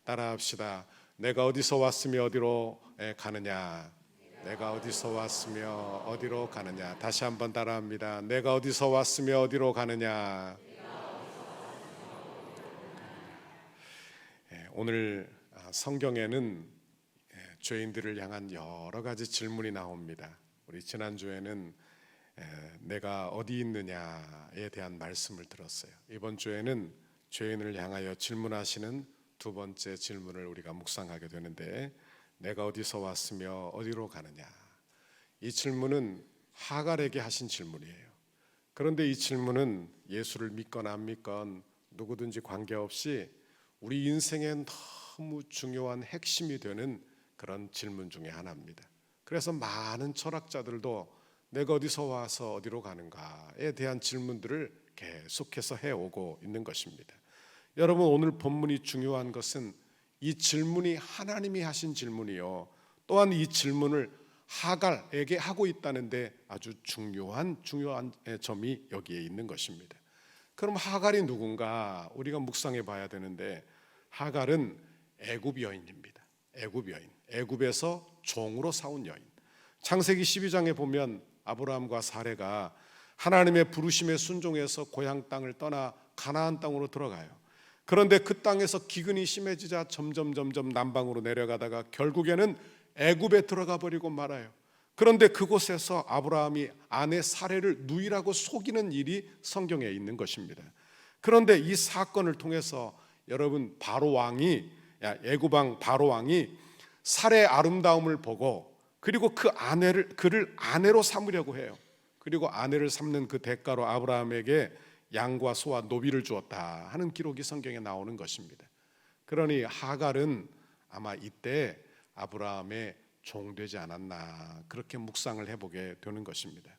따라합시다. 내가 어디서 왔으며 어디로 가느냐. 내가 어디서 왔으며 어디로 가느냐. 다시 한번 따라합니다. 내가 어디서 왔으며 어디로 가느냐. 오늘 성경에는 죄인들을 향한 여러 가지 질문이 나옵니다. 우리 지난주에는 내가 어디 있느냐에 대한 말씀을 들었어요. 이번 주에는 죄인을 향하여 질문하시는 두 번째 질문을 우리가 묵상하게 되는데, 내가 어디서 왔으며 어디로 가느냐. 이 질문은 하갈에게 하신 질문이에요. 그런데 이 질문은 예수를 믿건 안 믿건 누구든지 관계없이 우리 인생에 너무 중요한 핵심이 되는 그런 질문 중에 하나입니다. 그래서 많은 철학자들도 내가 어디서 와서 어디로 가는가에 대한 질문들을 계속해서 해오고 있는 것입니다. 여러분, 오늘 본문이 중요한 것은 이 질문이 하나님이 하신 질문이요, 또한 이 질문을 하갈에게 하고 있다는데 아주 중요한 점이 여기에 있는 것입니다. 그럼 하갈이 누군가 우리가 묵상해 봐야 되는데, 하갈은 애굽 여인입니다. 애굽 여인, 애굽에서 종으로 사온 여인. 창세기 12장에 보면 아브라함과 사레가 하나님의 부르심에 순종해서 고향 땅을 떠나 가나안 땅으로 들어가요. 그런데 그 땅에서 기근이 심해지자 점점 남방으로 내려가다가 결국에는 애굽에 들어가 버리고 말아요. 그런데 그곳에서 아브라함이 아내 사레를 누이라고 속이는 일이 성경에 있는 것입니다. 그런데 이 사건을 통해서 여러분, 애굽 왕 바로 왕이 사레의 아름다움을 보고, 그리고 그를 아내로 삼으려고 해요. 그리고 아내를 삼는 그 대가로 아브라함에게 양과 소와 노비를 주었다 하는 기록이 성경에 나오는 것입니다. 그러니 하갈은 아마 이때 아브라함의 종되지 않았나, 그렇게 묵상을 해보게 되는 것입니다.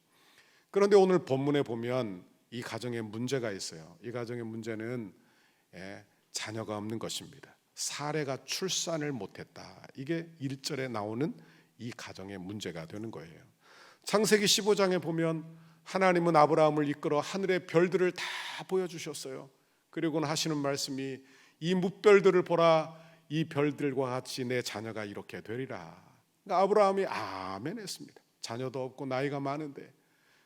그런데 오늘 본문에 보면 이 가정에 문제가 있어요. 이 가정의 문제는 자녀가 없는 것입니다. 사레가 출산을 못했다. 이게 1절에 나오는 이 가정의 문제가 되는 거예요. 창세기 15장에 보면 하나님은 아브라함을 이끌어 하늘의 별들을 다 보여주셨어요. 그리고는 하시는 말씀이, 이 뭇별들을 보라, 이 별들과 같이 내 자녀가 이렇게 되리라. 그러니까 아브라함이 아멘 했습니다. 자녀도 없고 나이가 많은데.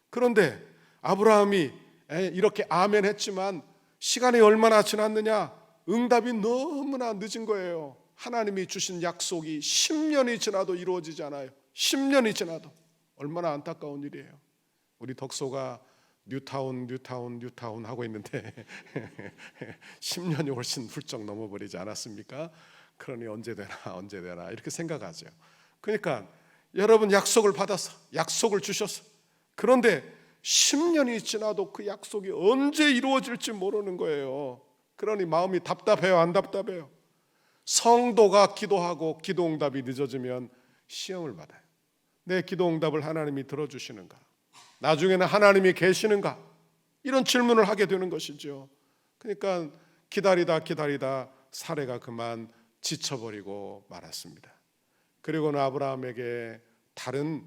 그런데 아브라함이 이렇게 아멘 했지만 시간이 얼마나 지났느냐? 응답이 너무나 늦은 거예요. 하나님이 주신 약속이 10년이 지나도 이루어지지 않아요. 10년이 지나도. 얼마나 안타까운 일이에요. 우리 덕소가 뉴타운 하고 있는데 10년이 훨씬 훌쩍 넘어버리지 않았습니까? 그러니 언제 되나 이렇게 생각하죠. 그러니까 여러분, 약속을 받아서 약속을 주셨어. 그런데 10년이 지나도 그 약속이 언제 이루어질지 모르는 거예요. 그러니 마음이 답답해요, 안 답답해요? 성도가 기도하고 기도응답이 늦어지면 시험을 받아요. 내 기도응답을 하나님이 들어주시는가? 나중에는 하나님이 계시는가? 이런 질문을 하게 되는 것이죠. 그러니까 기다리다 사레가 그만 지쳐버리고 말았습니다. 그리고는 아브라함에게 다른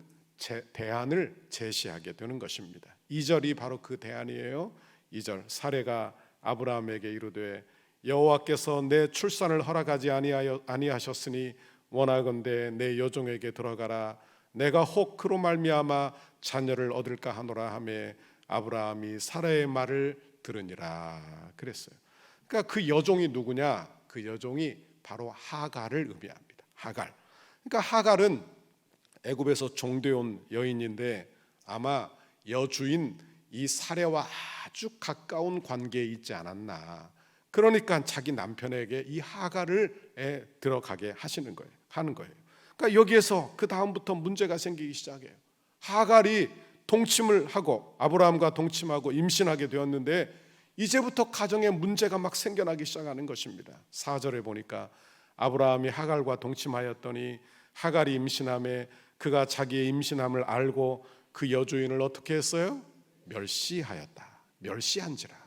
대안을 제시하게 되는 것입니다. 2절이 바로 그 대안이에요. 2절, 사레가 아브라함에게 이르되 여호와께서 내 출산을 허락하지 아니하셨으니 원하건대 내 여종에게 들어가라. 내가 혹 그로 말미암아 자녀를 얻을까 하노라 하매 아브라함이 사라의 말을 들으니라 그랬어요. 그러니까 그 여종이 누구냐? 그 여종이 바로 하갈을 의미합니다. 하갈. 그러니까 하갈은 애굽에서 종되어온 여인인데 아마 여주인 이 사레와 아주 가까운 관계에 있지 않았나. 그러니까 자기 남편에게 이 하갈을 들어가게 하는 거예요. 그러니까 여기에서 그 다음부터 문제가 생기기 시작해요. 하갈이 동침을 하고 아브라함과 동침하고 임신하게 되었는데 이제부터 가정에 문제가 막 생겨나기 시작하는 것입니다. 4절에 보니까 아브라함이 하갈과 동침하였더니 하갈이 임신함에 그가 자기의 임신함을 알고 그 여주인을 어떻게 했어요? 멸시한지라.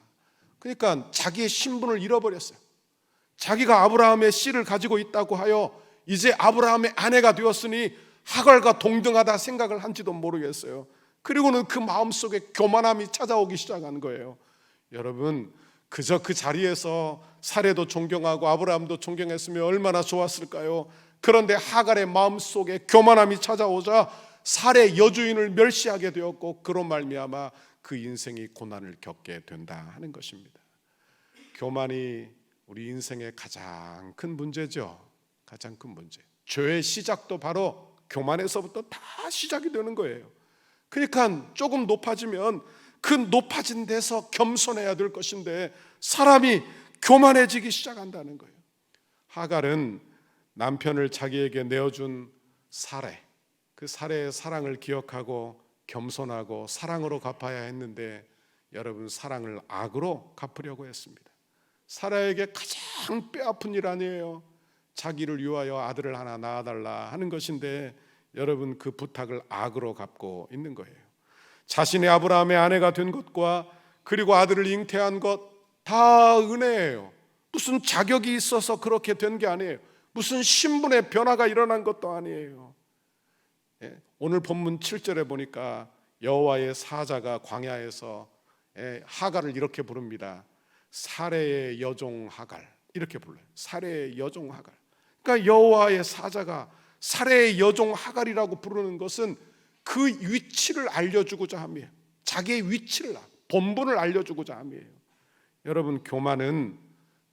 그러니까 자기의 신분을 잃어버렸어요. 자기가 아브라함의 씨를 가지고 있다고 하여 이제 아브라함의 아내가 되었으니 하갈과 동등하다 생각을 한지도 모르겠어요. 그리고는 그 마음속에 교만함이 찾아오기 시작한 거예요. 여러분, 그저 그 자리에서 사레도 존경하고 아브라함도 존경했으면 얼마나 좋았을까요? 그런데 하갈의 마음속에 교만함이 찾아오자 사레 여주인을 멸시하게 되었고, 그로 말미암아 그 인생이 고난을 겪게 된다 하는 것입니다. 교만이 우리 인생의 가장 큰 문제죠. 가장 큰 문제. 죄의 시작도 바로 교만에서부터 다 시작이 되는 거예요. 그러니까 조금 높아지면 그 높아진 데서 겸손해야 될 것인데 사람이 교만해지기 시작한다는 거예요. 하갈은 남편을 자기에게 내어준 사레, 그 사레의 사랑을 기억하고 겸손하고 사랑으로 갚아야 했는데, 여러분, 사랑을 악으로 갚으려고 했습니다. 사라에게 가장 뼈아픈 일 아니에요? 자기를 위하여 아들을 하나 낳아달라 하는 것인데, 여러분, 그 부탁을 악으로 갚고 있는 거예요. 자신의 아브라함의 아내가 된 것과 그리고 아들을 잉태한 것 다 은혜예요. 무슨 자격이 있어서 그렇게 된 게 아니에요. 무슨 신분의 변화가 일어난 것도 아니에요. 오늘 본문 7절에 보니까 여호와의 사자가 광야에서 하갈을 이렇게 부릅니다. 사레의 여종 하갈, 이렇게 불러요. 사레의 여종 하갈. 그러니까 여호와의 사자가 사레의 여종 하갈이라고 부르는 것은 그 위치를 알려주고자 함이에요. 자기의 위치를, 본분을 알려주고자 함이에요. 여러분, 교만은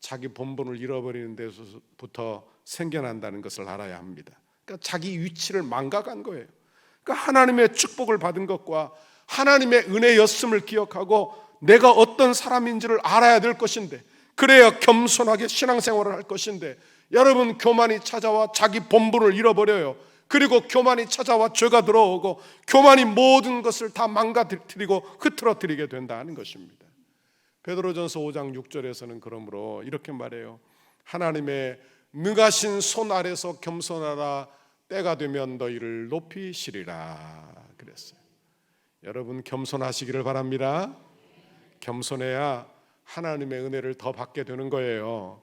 자기 본분을 잃어버리는 데서부터 생겨난다는 것을 알아야 합니다. 그러니까 자기 위치를 망각한 거예요. 그러니까 하나님의 축복을 받은 것과 하나님의 은혜였음을 기억하고 내가 어떤 사람인지를 알아야 될 것인데, 그래야 겸손하게 신앙생활을 할 것인데, 여러분, 교만이 찾아와 자기 본분을 잃어버려요. 그리고 교만이 찾아와 죄가 들어오고 교만이 모든 것을 다 망가뜨리고 흐트러뜨리게 된다는 것입니다. 베드로전서 5장 6절에서는 그러므로 이렇게 말해요. 하나님의 능하신 손 아래서 겸손하라. 때가 되면 너희를 높이시리라 그랬어요. 여러분, 겸손하시기를 바랍니다. 겸손해야 하나님의 은혜를 더 받게 되는 거예요.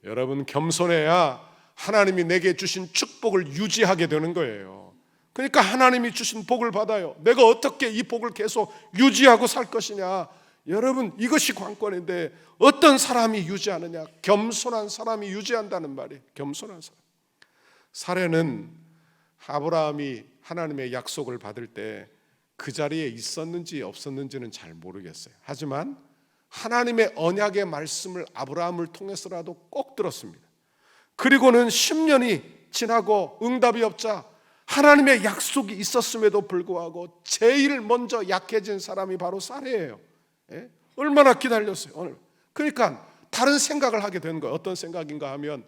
여러분, 겸손해야 하나님이 내게 주신 축복을 유지하게 되는 거예요. 그러니까 하나님이 주신 복을 받아요. 내가 어떻게 이 복을 계속 유지하고 살 것이냐. 여러분, 이것이 관건인데 어떤 사람이 유지하느냐? 겸손한 사람이 유지한다는 말이에요. 겸손한 사람. 사례는 아브라함이 하나님의 약속을 받을 때 그 자리에 있었는지 없었는지는 잘 모르겠어요. 하지만 하나님의 언약의 말씀을 아브라함을 통해서라도 꼭 들었습니다. 그리고는 10년이 지나고 응답이 없자 하나님의 약속이 있었음에도 불구하고 제일 먼저 약해진 사람이 바로 사례예요. 얼마나 기다렸어요. 그러니까 다른 생각을 하게 된 거예요. 어떤 생각인가 하면,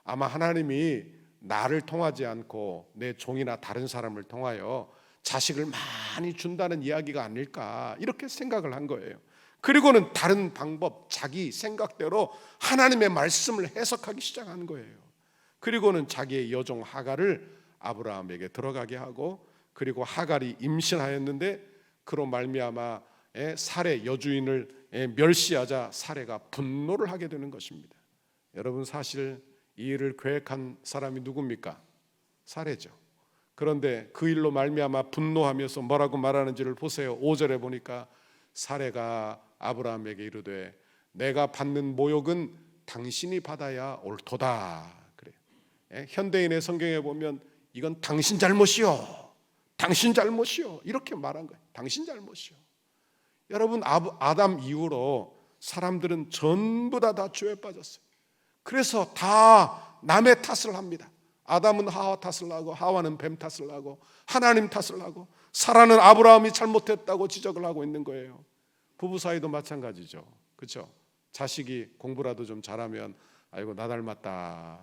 아마 하나님이 나를 통하지 않고 내 종이나 다른 사람을 통하여 자식을 많이 준다는 이야기가 아닐까, 이렇게 생각을 한 거예요. 그리고는 다른 방법, 자기 생각대로 하나님의 말씀을 해석하기 시작한 거예요. 그리고는 자기의 여종 하갈을 아브라함에게 들어가게 하고, 그리고 하갈이 임신하였는데 그로 말미암아 사레 여주인을 멸시하자 사레가 분노를 하게 되는 것입니다. 여러분, 사실 이 일을 계획한 사람이 누굽니까? 사레죠. 그런데 그 일로 말미암아 분노하면서 뭐라고 말하는지를 보세요. 5절에 보니까 사레가 아브라함에게 이르되 내가 받는 모욕은 당신이 받아야 옳도다 그래요. 현대인의 성경에 보면 이건 당신 잘못이요, 당신 잘못이요, 이렇게 말한 거예요. 당신 잘못이요. 여러분, 아담 이후로 사람들은 전부 다 죄에 빠졌어요. 그래서 다 남의 탓을 합니다. 아담은 하와 탓을 하고 하와는 뱀 탓을 하고 하나님 탓을 하고 사라는 아브라함이 잘못했다고 지적을 하고 있는 거예요. 부부 사이도 마찬가지죠. 그렇죠? 자식이 공부라도 좀 잘하면 아이고 나 닮았다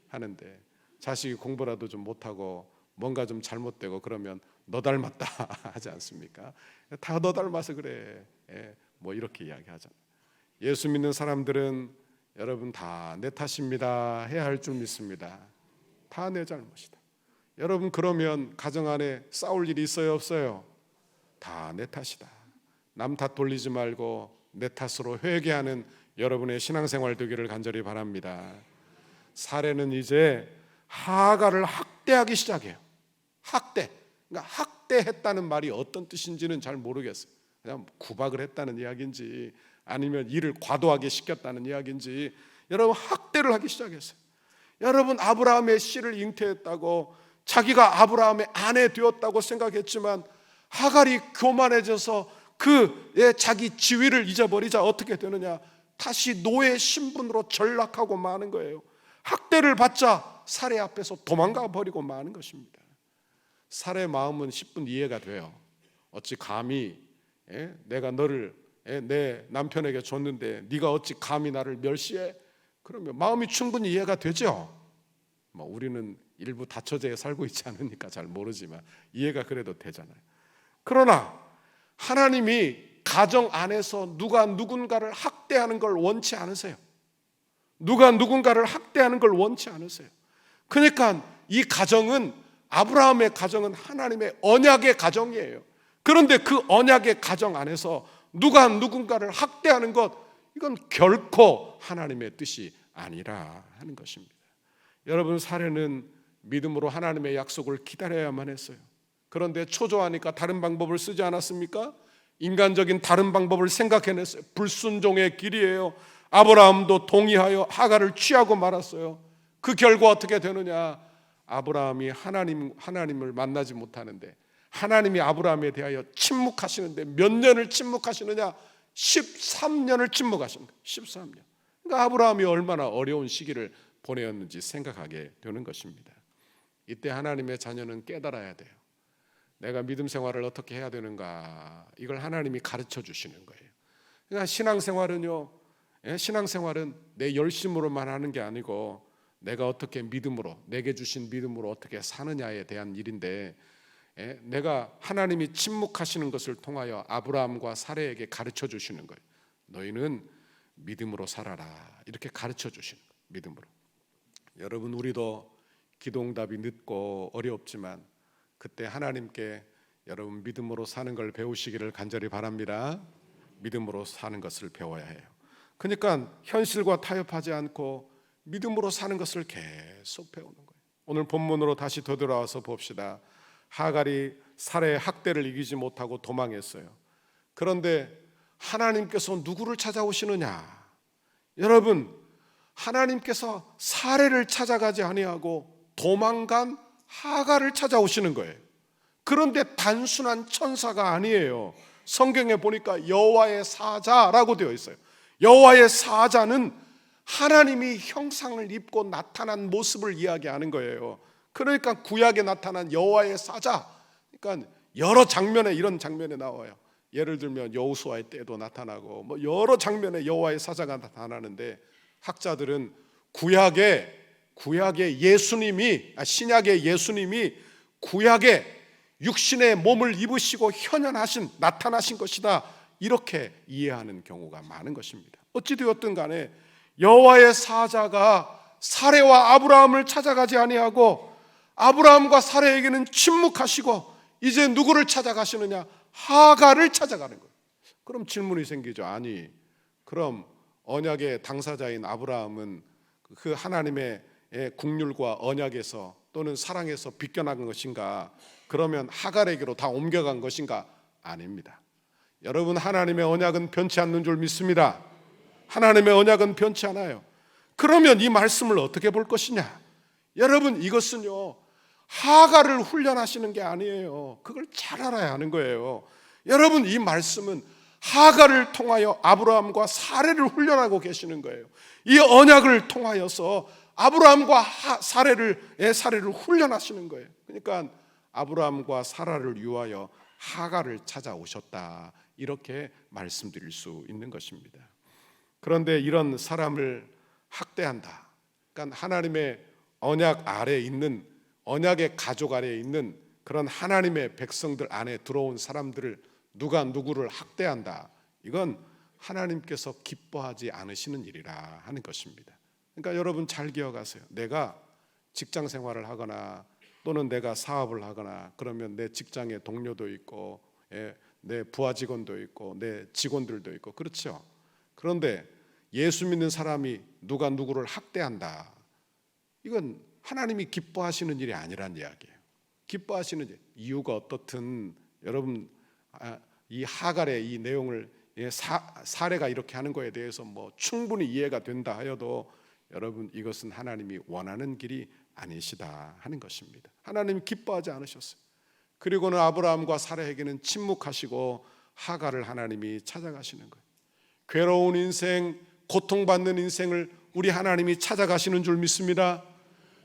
하는데, 자식이 공부라도 좀 못하고 뭔가 좀 잘못되고 그러면 너 닮았다 하지 않습니까? 다 너 닮아서 그래, 뭐 이렇게 이야기하잖아요. 예수 믿는 사람들은 여러분 다 내 탓입니다 해야 할 줄 믿습니다. 다 내 잘못이다. 여러분, 그러면 가정 안에 싸울 일이 있어요, 없어요? 다 내 탓이다. 남 탓 돌리지 말고 내 탓으로 회개하는 여러분의 신앙생활 되기를 간절히 바랍니다. 사례는 이제 하갈을 학대하기 시작해요. 학대. 그러니까 학대했다는 말이 어떤 뜻인지는 잘 모르겠어요. 그냥 구박을 했다는 이야기인지 아니면 일을 과도하게 시켰다는 이야기인지 여러분 학대를 하기 시작했어요. 여러분 아브라함의 씨를 잉태했다고 자기가 아브라함의 아내 되었다고 생각했지만 하갈이 교만해져서 그의 자기 지위를 잊어버리자 어떻게 되느냐? 다시 노예 신분으로 전락하고 마는 거예요. 학대를 받자 사례 앞에서 도망가 버리고 마는 것입니다. 사례의 마음은 10분 이해가 돼요. 어찌 감히 내가 너를 내 남편에게 줬는데 네가 어찌 감히 나를 멸시해? 그러면 마음이 충분히 이해가 되죠. 우리는 일부 다처제에 살고 있지 않으니까 잘 모르지만 이해가 그래도 되잖아요. 그러나 하나님이 가정 안에서 누가 누군가를 학대하는 걸 원치 않으세요. 누가 누군가를 학대하는 걸 원치 않으세요. 그러니까 이 가정은, 아브라함의 가정은 하나님의 언약의 가정이에요. 그런데 그 언약의 가정 안에서 누가 누군가를 학대하는 것, 이건 결코 하나님의 뜻이 아니라 하는 것입니다. 여러분, 사례는 믿음으로 하나님의 약속을 기다려야만 했어요. 그런데 초조하니까 다른 방법을 쓰지 않았습니까? 인간적인 다른 방법을 생각해냈어요. 불순종의 길이에요. 아브라함도 동의하여 하갈을 취하고 말았어요. 그 결과 어떻게 되느냐? 아브라함이 하나님을 만나지 못하는데, 하나님이 아브라함에 대하여 침묵하시는데 몇 년을 침묵하시느냐? 13년을 침묵하신 거예요. 13년. 그러니까 아브라함이 얼마나 어려운 시기를 보내었는지 생각하게 되는 것입니다. 이때 하나님의 자녀는 깨달아야 돼요. 내가 믿음 생활을 어떻게 해야 되는가, 이걸 하나님이 가르쳐 주시는 거예요. 그러니까 신앙생활은요, 신앙생활은 내 열심으로만 하는 게 아니고 내가 어떻게 믿음으로, 내게 주신 믿음으로 어떻게 사느냐에 대한 일인데, 내가 하나님이 침묵하시는 것을 통하여 아브라함과 사레에게 가르쳐 주시는 거예요. 너희는 믿음으로 살아라, 이렇게 가르쳐 주시는 거예요. 믿음으로. 여러분, 우리도 기도응답이 늦고 어렵지만 그때 하나님께 여러분 믿음으로 사는 걸 배우시기를 간절히 바랍니다. 믿음으로 사는 것을 배워야 해요. 그러니까 현실과 타협하지 않고 믿음으로 사는 것을 계속 배우는 거예요. 오늘 본문으로 다시 되돌아와서 봅시다. 하갈이 사례의 학대를 이기지 못하고 도망했어요. 그런데 하나님께서 누구를 찾아오시느냐? 여러분, 하나님께서 사례를 찾아가지 아니하고 도망간 하갈을 찾아오시는 거예요. 그런데 단순한 천사가 아니에요. 성경에 보니까 여호와의 사자라고 되어 있어요. 여호와의 사자는 하나님이 형상을 입고 나타난 모습을 이야기하는 거예요. 그러니까 구약에 나타난 여호와의 사자, 그러니까 여러 장면에 이런 장면에 나와요. 예를 들면 여호수아의 때도 나타나고 여러 장면에 여호와의 사자가 나타나는데, 학자들은 구약의 예수님이, 신약의 예수님이 구약에 육신의 몸을 입으시고 나타나신 것이다, 이렇게 이해하는 경우가 많은 것입니다. 어찌되었든 간에 여호와의 사자가 사레와 아브라함을 찾아가지 아니하고 아브라함과 사레에게는 침묵하시고 이제 누구를 찾아가시느냐? 하갈을 찾아가는 거예요. 그럼 질문이 생기죠. 아니, 그럼 언약의 당사자인 아브라함은 그 하나님의 국률과 언약에서 또는 사랑에서 비껴나간 것인가? 그러면 하갈에게로 다 옮겨간 것인가? 아닙니다. 여러분, 하나님의 언약은 변치 않는 줄 믿습니다. 하나님의 언약은 변치 않아요. 그러면 이 말씀을 어떻게 볼 것이냐? 여러분, 이것은요, 하갈을 훈련하시는 게 아니에요. 그걸 잘 알아야 하는 거예요. 여러분, 이 말씀은 하갈을 통하여 아브라함과 사레를 훈련하고 계시는 거예요. 이 언약을 통하여서 아브라함과 사레를 훈련하시는 거예요. 그러니까 아브라함과 사라를 위하여 하갈을 찾아오셨다, 이렇게 말씀드릴 수 있는 것입니다. 그런데 이런 사람을 학대한다, 그러니까 하나님의 언약 아래에 있는, 언약의 가족 아래에 있는 그런 하나님의 백성들 안에 들어온 사람들을 누가 누구를 학대한다, 이건 하나님께서 기뻐하지 않으시는 일이라 하는 것입니다. 그러니까 여러분 잘 기억하세요. 내가 직장 생활을 하거나 또는 내가 사업을 하거나 그러면 내 직장에 동료도 있고 내 부하 직원도 있고 내 직원들도 있고, 그렇죠? 그런데 예수 믿는 사람이 누가 누구를 학대한다, 이건 하나님이 기뻐하시는 일이 아니란 이야기예요. 기뻐하시는 일, 이유가 어떻든 여러분 이 하갈의 이 내용을 사례가 이렇게 하는 거에 대해서 뭐 충분히 이해가 된다 하여도 여러분, 이것은 하나님이 원하는 길이 아니시다 하는 것입니다. 하나님이 기뻐하지 않으셨어요. 그리고는 아브라함과 사라에게는 침묵하시고 하갈을 하나님이 찾아가시는 거예요. 괴로운 인생, 고통받는 인생을 우리 하나님이 찾아가시는 줄 믿습니다.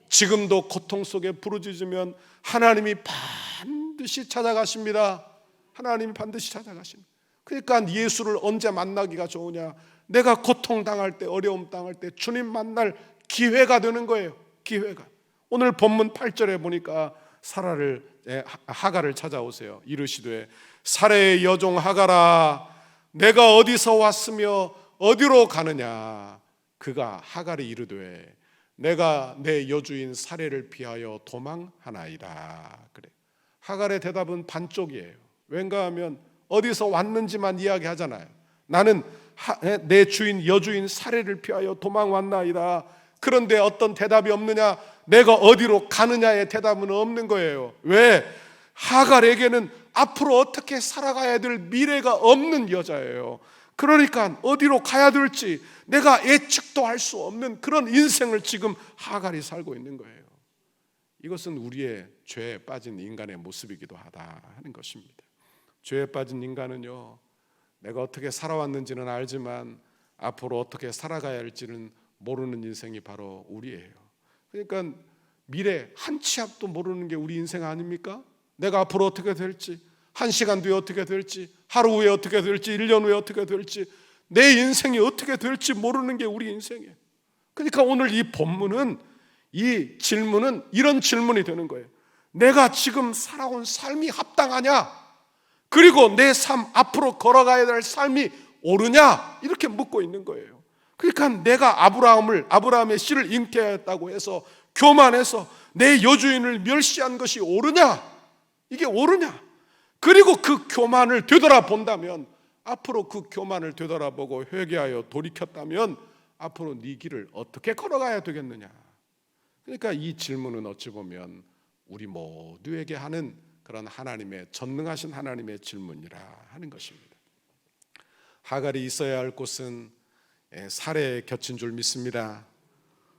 지금도 고통 속에 부르짖으면 하나님이 반드시 찾아가십니다. 하나님이 반드시 찾아가십니다. 그러니까 예수를 언제 만나기가 좋으냐? 내가 고통당할 때, 어려움 당할 때 주님 만날 기회가 되는 거예요. 기회가. 오늘 본문 8절에 보니까 하갈을 찾아오세요. 이르시되 사라의 여종 하갈아, 내가 어디서 왔으며 어디로 가느냐? 그가 하갈이 이르되 내가 내 여주인 사라를 피하여 도망하나이다. 그래. 하갈의 대답은 반쪽이에요. 왠가 하면 어디서 왔는지만 이야기하잖아요. 나는 내 주인 여주인 사라를 피하여 도망왔나이다. 그런데 어떤 대답이 없느냐? 내가 어디로 가느냐의 대답은 없는 거예요. 왜? 하갈에게는 앞으로 어떻게 살아가야 될 미래가 없는 여자예요. 그러니까 어디로 가야 될지 내가 예측도 할 수 없는 그런 인생을 지금 하갈이 살고 있는 거예요. 이것은 우리의 죄에 빠진 인간의 모습이기도 하다 하는 것입니다. 죄에 빠진 인간은요, 내가 어떻게 살아왔는지는 알지만 앞으로 어떻게 살아가야 할지는 모르는 인생이 바로 우리예요. 그러니까 미래 한 치 앞도 모르는 게 우리 인생 아닙니까? 내가 앞으로 어떻게 될지, 한 시간 뒤에 어떻게 될지, 하루 후에 어떻게 될지, 1년 후에 어떻게 될지, 내 인생이 어떻게 될지 모르는 게 우리 인생이에요. 그러니까 오늘 이 본문은, 이 질문은 이런 질문이 되는 거예요. 내가 지금 살아온 삶이 합당하냐? 그리고 내 삶, 앞으로 걸어가야 될 삶이 옳으냐? 이렇게 묻고 있는 거예요. 그러니까 내가 아브라함의 씨를 잉태하였다고 해서 교만해서 내 여주인을 멸시한 것이 옳으냐? 이게 옳으냐? 그리고 그 교만을 되돌아본다면, 앞으로 그 교만을 되돌아보고 회개하여 돌이켰다면 앞으로 네 길을 어떻게 걸어가야 되겠느냐? 그러니까 이 질문은 어찌 보면 우리 모두에게 하는 그런 하나님의 전능하신 하나님의 질문이라 하는 것입니다. 하갈이 있어야 할 곳은 사례에 겹친 줄 믿습니다.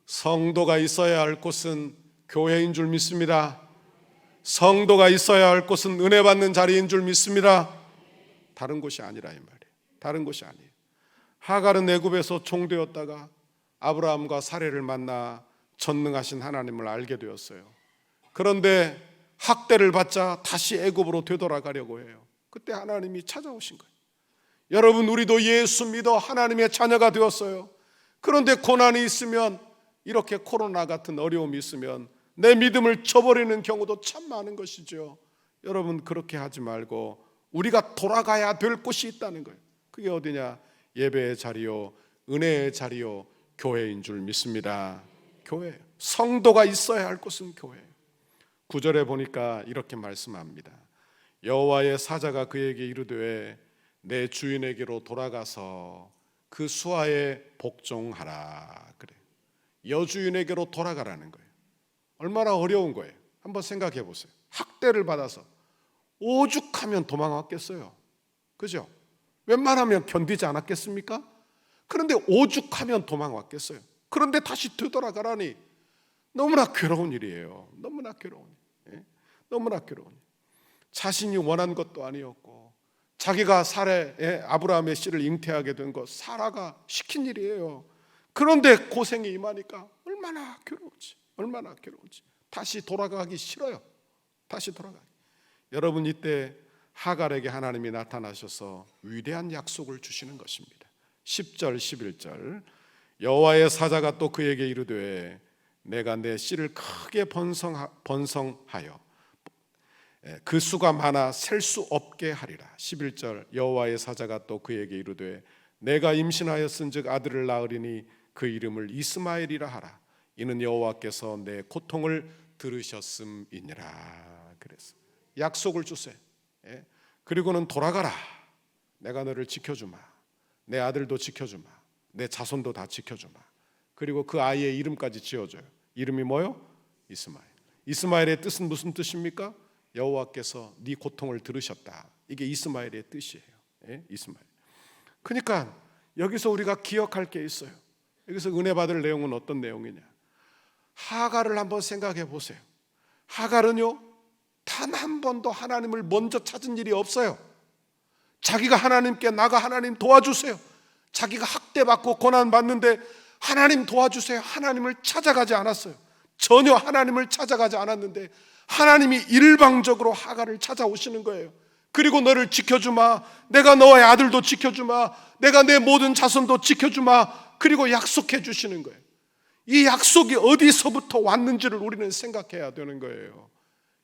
성도가 있어야 할 곳은 교회인 줄 믿습니다. 성도가 있어야 할 곳은 은혜 받는 자리인 줄 믿습니다. 다른 곳이 아니라 이 말이에요. 다른 곳이 아니에요. 하갈은 애굽에서 종되었다가 아브라함과 사례를 만나 전능하신 하나님을 알게 되었어요. 그런데 학대를 받자 다시 애굽으로 되돌아가려고 해요. 그때 하나님이 찾아오신 거예요. 여러분, 우리도 예수 믿어 하나님의 자녀가 되었어요. 그런데 고난이 있으면, 이렇게 코로나 같은 어려움이 있으면 내 믿음을 저버리는 경우도 참 많은 것이죠. 여러분, 그렇게 하지 말고 우리가 돌아가야 될 곳이 있다는 거예요. 그게 어디냐? 예배의 자리요, 은혜의 자리요, 교회인 줄 믿습니다. 교회, 성도가 있어야 할 곳은 교회예요. 9절에 보니까 이렇게 말씀합니다. 여호와의 사자가 그에게 이르되 내 주인에게로 돌아가서 그 수하에 복종하라. 그래. 여주인에게로 돌아가라는 거예요. 얼마나 어려운 거예요. 한번 생각해 보세요. 학대를 받아서 오죽하면 도망왔겠어요. 그죠? 웬만하면 견디지 않았겠습니까? 그런데 오죽하면 도망왔겠어요. 그런데 다시 되돌아가라니 너무나 괴로운 일이에요. 너무나 괴로운 일. 너무나 괴로운 일. 자신이 원한 것도 아니었고, 자기가 아브라함의 씨를 잉태하게 된 것 사라가 시킨 일이에요. 그런데 고생이 임하니까 얼마나 괴로운지, 얼마나 괴로운지. 다시 돌아가기 싫어요. 다시 돌아가기. 여러분, 이때 하갈에게 하나님이 나타나셔서 위대한 약속을 주시는 것입니다. 10절 11절 여호와의 사자가 또 그에게 이르되 내가 내 씨를 크게 번성하여 그 수가 많아 셀 수 없게 하리라. 11절 여호와의 사자가 또 그에게 이르되 내가 임신하였은즉 아들을 낳으리니 그 이름을 이스마엘이라 하라. 이는 여호와께서 내 고통을 들으셨음이니라. 그래서 약속을 주세요. 그리고는 돌아가라. 내가 너를 지켜주마. 내 아들도 지켜주마. 내 자손도 다 지켜주마. 그리고 그 아이의 이름까지 지어줘요. 이름이 뭐요? 이스마엘. 이스마엘의 뜻은 무슨 뜻입니까? 여호와께서 네 고통을 들으셨다. 이게 이스마엘의 뜻이에요. 이스마엘. 그러니까 여기서 우리가 기억할 게 있어요. 여기서 은혜 받을 내용은 어떤 내용이냐? 하갈을 한번 생각해 보세요. 하갈은요, 단 한 번도 하나님을 먼저 찾은 일이 없어요. 자기가 하나님께 나가 하나님 도와주세요. 자기가 학대받고 고난받는데 하나님 도와주세요. 하나님을 찾아가지 않았어요. 전혀 하나님을 찾아가지 않았는데 하나님이 일방적으로 하갈을 찾아오시는 거예요. 그리고 너를 지켜주마. 내가 너의 아들도 지켜주마. 내가 내 모든 자손도 지켜주마. 그리고 약속해 주시는 거예요. 이 약속이 어디서부터 왔는지를 우리는 생각해야 되는 거예요.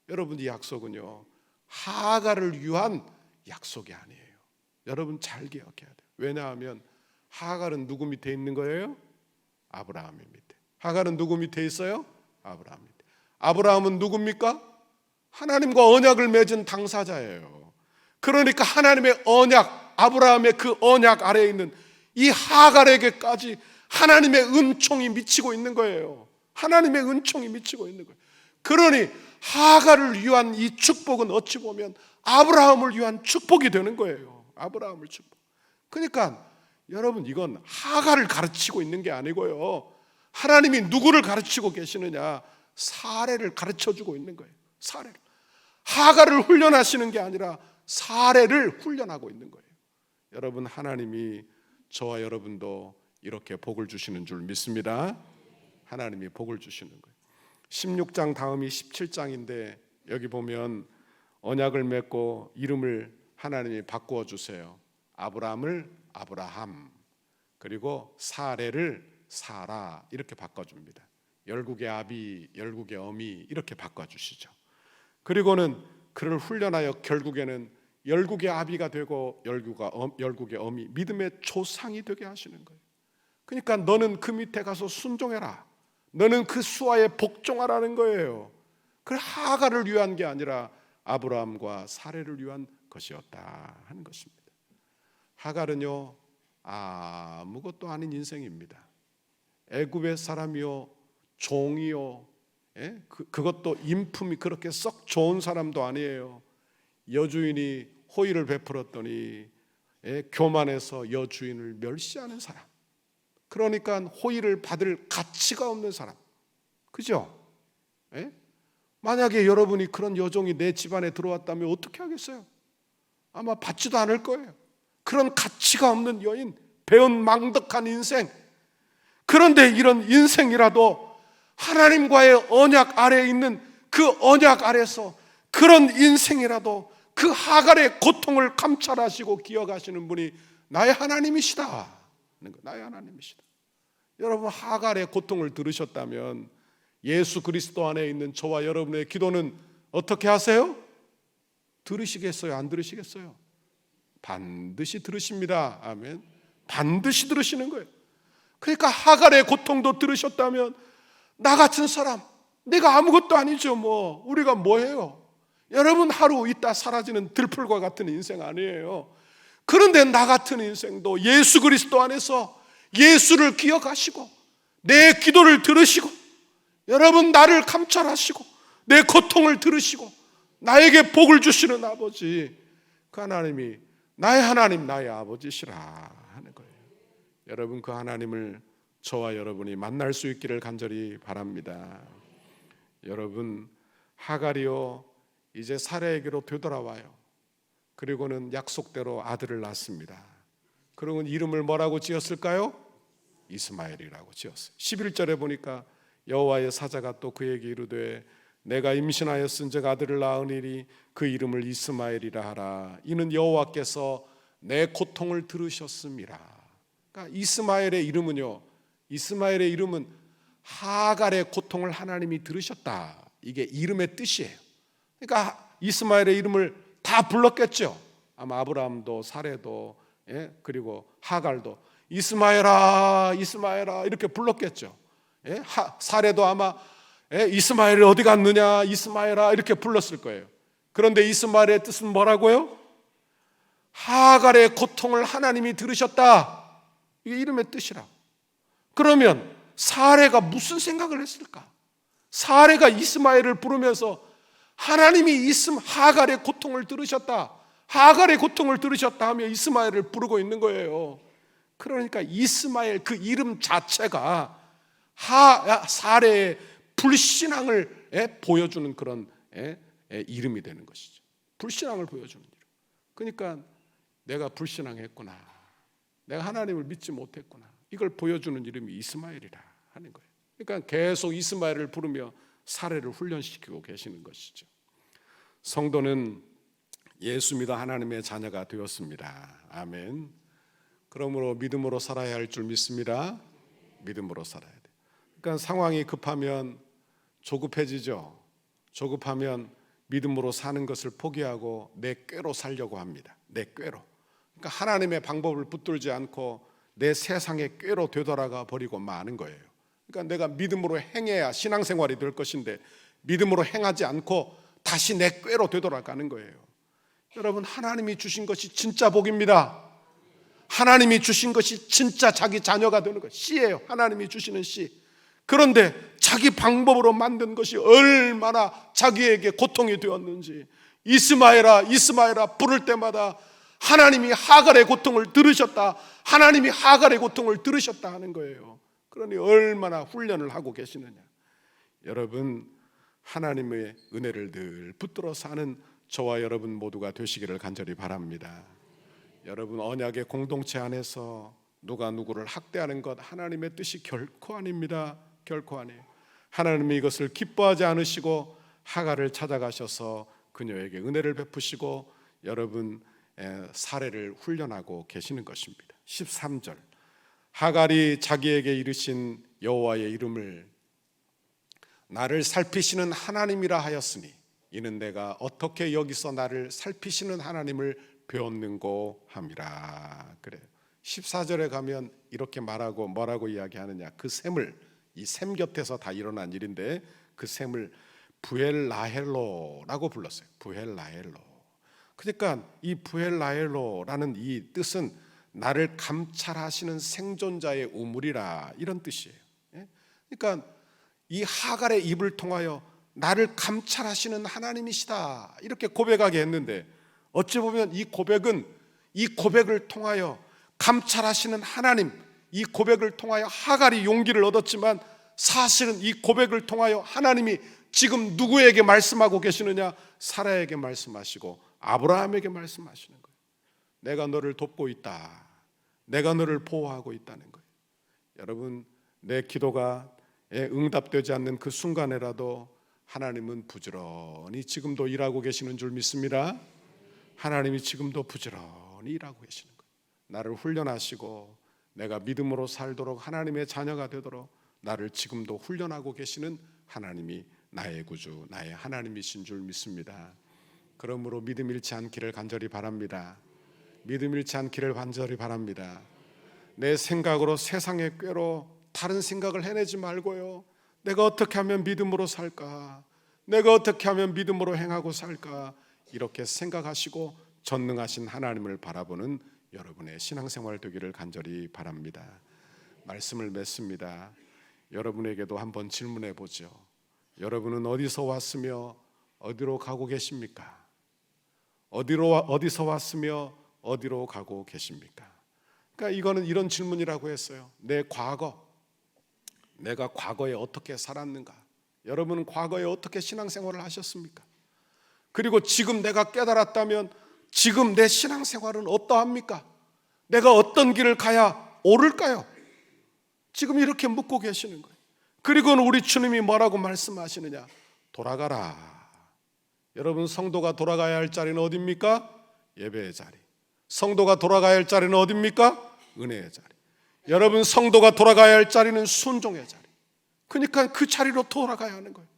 여러분, 이 약속은요, 하갈을 위한 약속이 아니에요. 여러분 잘 기억해야 돼요. 왜냐하면 하갈은 누구 밑에 있는 거예요? 아브라함 밑에. 하갈은 누구 밑에 있어요? 아브라함 밑에. 아브라함은 누굽니까? 하나님과 언약을 맺은 당사자예요. 그러니까 하나님의 언약, 아브라함의 그 언약 아래에 있는 이 하갈에게까지 하나님의 은총이 미치고 있는 거예요. 하나님의 은총이 미치고 있는 거예요. 그러니 하갈을 위한 이 축복은 어찌 보면 아브라함을 위한 축복이 되는 거예요. 아브라함을 축복. 그러니까 여러분, 이건 하갈을 가르치고 있는 게 아니고요, 하나님이 누구를 가르치고 계시느냐? 사례를 가르쳐주고 있는 거예요. 사례를. 하갈을 훈련하시는 게 아니라 사례를 훈련하고 있는 거예요. 여러분, 하나님이 저와 여러분도 이렇게 복을 주시는 줄 믿습니다. 하나님이 복을 주시는 거예요. 16장 다음이 17장인데 여기 보면 언약을 맺고 이름을 하나님이 바꾸어 주세요. 아브라함을 아브라함, 그리고 사례를 사라 이렇게 바꿔줍니다. 열국의 아비, 열국의 어미 이렇게 바꿔주시죠. 그리고는 그를 훈련하여 결국에는 열국의 아비가 되고 열국의 어미, 믿음의 조상이 되게 하시는 거예요. 그러니까 너는 그 밑에 가서 순종해라. 너는 그 수하에 복종하라는 거예요. 그 하갈을 위한 게 아니라 아브라함과 사례를 위한 것이었다 하는 것입니다. 하갈은요, 아무것도 아닌 인생입니다. 애굽의 사람이요, 종이요, 그것도 인품이 그렇게 썩 좋은 사람도 아니에요. 여주인이 호의를 베풀었더니 교만해서 여주인을 멸시하는 사람. 그러니까 호의를 받을 가치가 없는 사람. 그죠? 만약에 여러분이 그런 여종이 내 집안에 들어왔다면 어떻게 하겠어요? 아마 받지도 않을 거예요. 그런 가치가 없는 여인, 배은망덕한 인생. 그런데 이런 인생이라도 하나님과의 언약 아래에 있는 그 언약 아래서 그런 인생이라도 그 하갈의 고통을 감찰하시고 기억하시는 분이 나의 하나님이시다. 나의 하나님이시다. 여러분, 하갈의 고통을 들으셨다면 예수 그리스도 안에 있는 저와 여러분의 기도는 어떻게 하세요? 들으시겠어요? 안 들으시겠어요? 반드시 들으십니다. 아멘. 반드시 들으시는 거예요. 그러니까 하갈의 고통도 들으셨다면 나 같은 사람, 내가 아무것도 아니죠. 우리가 뭐예요? 여러분, 하루 있다 사라지는 들풀과 같은 인생 아니에요. 그런데 나 같은 인생도 예수 그리스도 안에서 예수를 기억하시고 내 기도를 들으시고 여러분 나를 감찰하시고 내 고통을 들으시고 나에게 복을 주시는 아버지, 그 하나님이 나의 하나님, 나의 아버지시라 하는 거예요. 여러분, 그 하나님을 저와 여러분이 만날 수 있기를 간절히 바랍니다. 여러분, 하갈이요 이제 사례에게로 되돌아와요. 그리고는 약속대로 아들을 낳습니다. 그러면 이름을 뭐라고 지었을까요? 이스마엘이라고 지었어요. 11절에 보니까 여호와의 사자가 또 그에게 이르되 내가 임신하였은즉 아들을 낳으리니 그 이름을 이스마엘이라 하라. 이는 여호와께서 내 고통을 들으셨음이라. 그러니까 이스마엘의 이름은요, 이스마엘의 이름은 하갈의 고통을 하나님이 들으셨다. 이게 이름의 뜻이에요. 그러니까 이스마엘의 이름을 다 불렀겠죠. 아마 아브라함도 사레도 그리고 하갈도 이스마엘아 이스마엘아 이렇게 불렀겠죠. 사레도 아마 이스마엘이 어디 갔느냐 이스마엘아 이렇게 불렀을 거예요. 그런데 이스마엘의 뜻은 뭐라고요? 하갈의 고통을 하나님이 들으셨다. 이게 이름의 뜻이라. 그러면 사레가 무슨 생각을 했을까? 사레가 이스마엘을 부르면서 하나님이 하갈의 고통을 들으셨다. 하갈의 고통을 들으셨다 하며 이스마엘을 부르고 있는 거예요. 그러니까 이스마엘 그 이름 자체가 사레의 불신앙을 보여주는 그런 이름이 되는 것이죠. 불신앙을 보여주는 이름. 그러니까 내가 불신앙했구나, 내가 하나님을 믿지 못했구나, 이걸 보여주는 이름이 이스마엘이라 하는 거예요. 그러니까 계속 이스마엘을 부르며 사례를 훈련시키고 계시는 것이죠. 성도는 예수 믿어 하나님의 자녀가 되었습니다. 아멘. 그러므로 믿음으로 살아야 할 줄 믿습니다. 믿음으로 살아야 돼요. 그러니까 상황이 급하면 조급해지죠. 조급하면 믿음으로 사는 것을 포기하고 내 꾀로 살려고 합니다. 내 꾀로. 그러니까 하나님의 방법을 붙들지 않고 내 세상의 꾀로 되돌아가 버리고 마는 거예요. 그러니까 내가 믿음으로 행해야 신앙생활이 될 것인데 믿음으로 행하지 않고 다시 내 꾀로 되돌아가는 거예요. 여러분, 하나님이 주신 것이 진짜 복입니다. 하나님이 주신 것이 진짜 자기 자녀가 되는 것, 씨예요. 하나님이 주시는 씨. 그런데 자기 방법으로 만든 것이 얼마나 자기에게 고통이 되었는지, 이스마엘아 이스마엘아 부를 때마다 하나님이 하갈의 고통을 들으셨다, 하나님이 하갈의 고통을 들으셨다 하는 거예요. 그러니 얼마나 훈련을 하고 계시느냐. 여러분, 하나님의 은혜를 늘 붙들어 사는 저와 여러분 모두가 되시기를 간절히 바랍니다. 여러분, 언약의 공동체 안에서 누가 누구를 학대하는 것 하나님의 뜻이 결코 아닙니다. 결코 아니에요. 하나님이 이것을 기뻐하지 않으시고 하갈을 찾아가셔서 그녀에게 은혜를 베푸시고 여러분 사례를 훈련하고 계시는 것입니다. 13절, 하갈이 자기에게 이르신 여호와의 이름을 나를 살피시는 하나님이라 하였으니 이는 내가 어떻게 여기서 나를 살피시는 하나님을 배웠는고 함이라. 그래요. 14절에 가면 이렇게 말하고 뭐라고 이야기하느냐, 그 셈을, 이 셈 곁에서 다 일어난 일인데 그 셈을 부엘라헬로라고 불렀어요. 부엘라헬로. 그러니까 이 부엘라헬로라는 이 뜻은 나를 감찰하시는 생존자의 우물이라, 이런 뜻이에요. 그러니까 이 하갈의 입을 통하여 나를 감찰하시는 하나님이시다 이렇게 고백하게 했는데, 어찌 보면 이 고백은 이 고백을 통하여 감찰하시는 하나님, 이 고백을 통하여 하갈이 용기를 얻었지만 사실은 이 고백을 통하여 하나님이 지금 누구에게 말씀하고 계시느냐, 사라에게 말씀하시고 아브라함에게 말씀하시는 거예요. 내가 너를 돕고 있다, 내가 너를 보호하고 있다는 거예요. 여러분, 내 기도가 응답되지 않는 그 순간에라도 하나님은 부지런히 지금도 일하고 계시는 줄 믿습니다. 하나님이 지금도 부지런히 일하고 계시는 거예요. 나를 훈련하시고 내가 믿음으로 살도록, 하나님의 자녀가 되도록 나를 지금도 훈련하고 계시는 하나님이 나의 구주, 나의 하나님이신 줄 믿습니다. 그러므로 믿음 잃지 않기를 간절히 바랍니다. 믿음 잃지 않기를 간절히 바랍니다. 내 생각으로, 세상의 꾀로 다른 생각을 해내지 말고요, 내가 어떻게 하면 믿음으로 살까, 내가 어떻게 하면 믿음으로 행하고 살까, 이렇게 생각하시고 전능하신 하나님을 바라보는 여러분의 신앙생활 되기를 간절히 바랍니다. 말씀을 맺습니다. 여러분에게도 한번 질문해 보죠. 여러분은 어디서 왔으며 어디로 가고 계십니까? 어디서 왔으며 어디로 가고 계십니까? 그러니까 이거는 이런 질문이라고 했어요. 내 과거, 내가 과거에 어떻게 살았는가? 여러분은 과거에 어떻게 신앙생활을 하셨습니까? 그리고 지금 내가 깨달았다면 지금 내 신앙생활은 어떠합니까? 내가 어떤 길을 가야 옳을까요? 지금 이렇게 묻고 계시는 거예요. 그리고는 우리 주님이 뭐라고 말씀하시느냐? 돌아가라. 여러분, 성도가 돌아가야 할 자리는 어디입니까? 예배의 자리. 성도가 돌아가야 할 자리는 어디입니까? 은혜의 자리. 여러분, 성도가 돌아가야 할 자리는 순종의 자리. 그러니까 그 자리로 돌아가야 하는 거예요.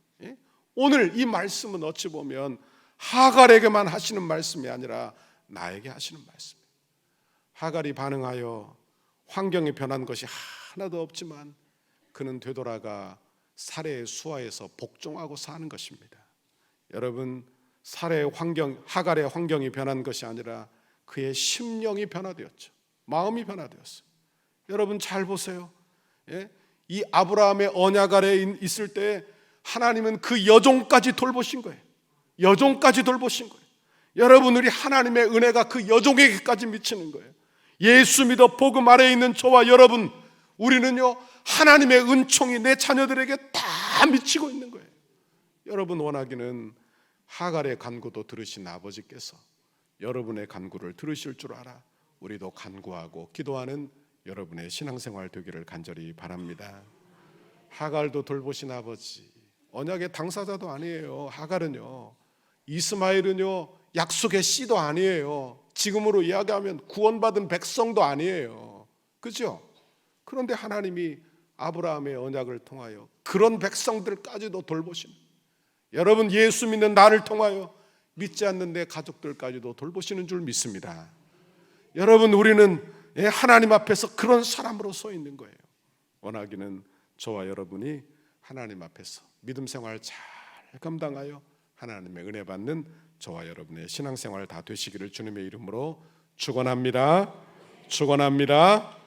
오늘 이 말씀은 어찌 보면 하갈에게만 하시는 말씀이 아니라 나에게 하시는 말씀이에요. 하갈이 반응하여 환경이 변한 것이 하나도 없지만 그는 되돌아가 사례의 수하에서 복종하고 사는 것입니다. 여러분, 사례의 환경, 하갈의 환경이 변한 것이 아니라 그의 심령이 변화되었죠. 마음이 변화되었어요. 여러분 잘 보세요. 이 아브라함의 언약 아래에 있을 때 하나님은 그 여종까지 돌보신 거예요. 여종까지 돌보신 거예요. 여러분, 우리 하나님의 은혜가 그 여종에게까지 미치는 거예요. 예수 믿어 복음 아래에 있는 저와 여러분, 우리는요 하나님의 은총이 내 자녀들에게 다 미치고 있는 거예요. 여러분 원하기는 하갈의 간구도 들으신 아버지께서 여러분의 간구를 들으실 줄 알아 우리도 간구하고 기도하는 여러분의 신앙생활 되기를 간절히 바랍니다. 하갈도 돌보신 아버지, 언약의 당사자도 아니에요. 하갈은요, 이스마엘은요 약속의 씨도 아니에요. 지금으로 이야기하면 구원받은 백성도 아니에요. 그죠? 그런데 하나님이 아브라함의 언약을 통하여 그런 백성들까지도 돌보시는, 여러분 예수 믿는 나를 통하여 믿지 않는 내 가족들까지도 돌보시는 줄 믿습니다. 여러분, 우리는 하나님 앞에서 그런 사람으로 서 있는 거예요. 원하기는 저와 여러분이 하나님 앞에서 믿음 생활 잘 감당하여 하나님의 은혜 받는 저와 여러분의 신앙생활 다 되시기를 주님의 이름으로 축원합니다. 축원합니다.